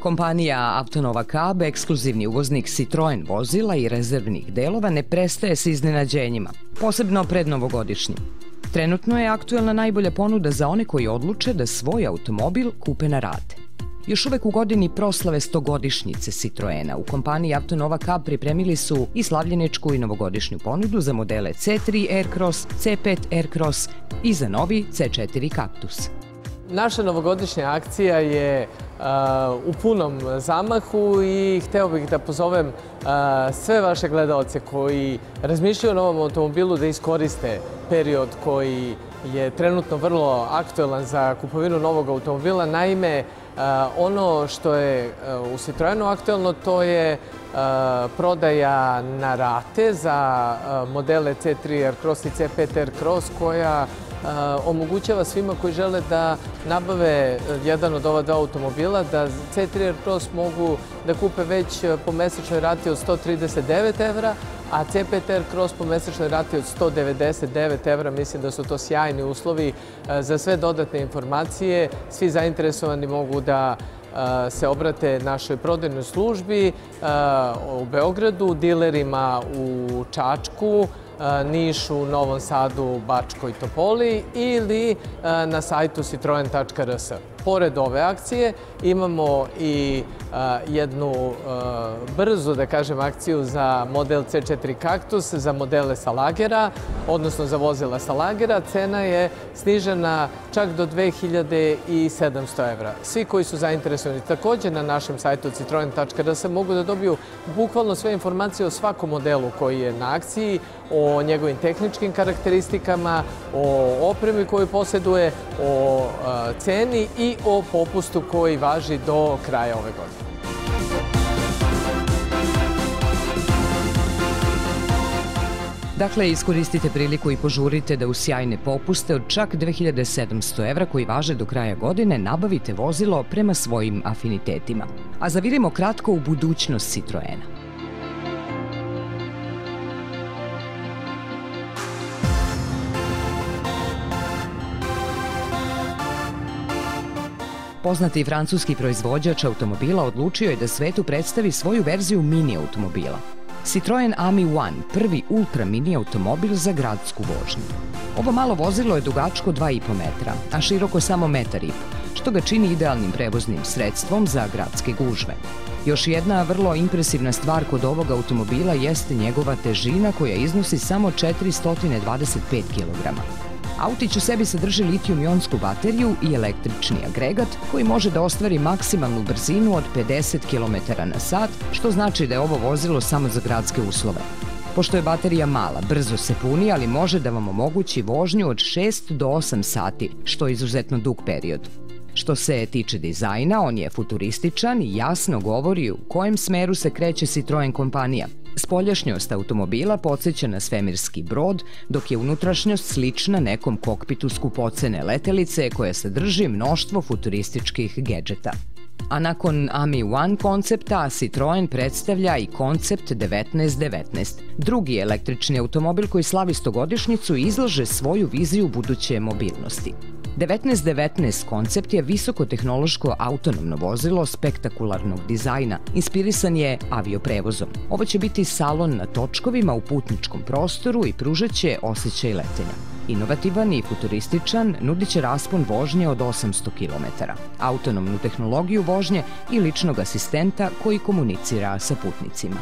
Kompanija Autonova Cab, ekskluzivni uvoznik Citroen vozila i rezervnih delova, ne prestaje sa iznenađenjima, posebno pred novogodišnjim. Trenutno je aktuelna najbolja ponuda za one koji odluče da svoj automobil kupe na rate. Još uvek u godini proslave 100-godišnjice Citroena u kompaniji Autonova Cab pripremili su i slavljeničku i novogodišnju ponudu za modele C3 Aircross, C5 Aircross i za novi C4 Cactus. Naša novogodišnja akcija je u punom zamahu i hteo bih da pozovem sve vaše gledaoce koji razmišljaju o novom automobilu da iskoriste period koji je trenutno vrlo aktuelan za kupovinu novog automobila. Naime, ono što je u Citroenu aktuelno, to je prodaja na rate za modele C3 Aircross i C5 Aircross koja omogućava svima koji žele da nabave jedan od ova dva automobila da C3 Aircross mogu da kupe već po mesečnoj rati od 139 evra, a C5 Aircross po mesečnoj rati od 199 evra. Mislim da su to sjajni uslovi. Za sve dodatne informacije svi zainteresovani mogu da se obrate našoj prodajnoj službi u Beogradu, dilerima u Čačku, Nišu, Novom Sadu, Bačkoj Topoli ili na sajtu citroen.rs. Pored ove akcije imamo i jednu brzu, da kažem, akciju za model C4 Cactus, za modele sa lagera, odnosno za vozila sa lagera. Cena je snižena čak do 2700 evra. Svi koji su zainteresovani također na našem sajtu citroen.rs mogu da dobiju bukvalno sve informacije o svakom modelu koji je na akciji, o njegovim tehničkim karakteristikama, o opremi koju posjeduje, o ceni i o popustu koji važi do kraja ove godine. Dakle, iskoristite priliku i požurite da uz sjajne popuste od čak 2700 evra koji važe do kraja godine nabavite vozilo prema svojim afinitetima. A zavirimo kratko u budućnost Citroena. Poznati francuski proizvođač automobila odlučio je da svetu predstavi svoju verziju mini automobila. Citroen Ami One, prvi ultra mini automobil za gradsku vožnju. Ovo malo vozilo je dugačko 2,5 metra, a široko samo 1,5 metar, što ga čini idealnim prevoznim sredstvom za gradske gužve. Još jedna vrlo impresivna stvar kod ovog automobila jeste njegova težina koja iznosi samo 425 kg. Autić u sebi sadrži litijum-ionsku bateriju i električni agregat koji može da ostvari maksimalnu brzinu od 50 km/h, što znači da je ovo vozilo samo za gradske uslove. Pošto je baterija mala, brzo se puni, ali može da vam omogući vožnju od 6 do 8 sati, što je izuzetno dug period. Što se tiče dizajna, on je futurističan i jasno govori u kojem smeru se kreće Citroen kompanija. Spoljašnjost automobila podsjeća na svemirski brod, dok je unutrašnjost slična nekom kokpitu skupocene letelice koja sadrži mnoštvo futurističkih gedžeta. A nakon Ami One koncepta, Citroen predstavlja i koncept 1919, drugi električni automobil koji slavi 100-godišnjicu i izlaže svoju viziju buduće mobilnosti. 1919 koncept je visokotehnološko autonomno vozilo spektakularnog dizajna, inspirisan je avioprevozom. Ovo će biti salon na točkovima u putničkom prostoru i pružat će osjećaj letenja. Inovativan i futurističan, nudit će raspon vožnje od 800 km, autonomnu tehnologiju vožnje i ličnog asistenta koji komunicira sa putnicima.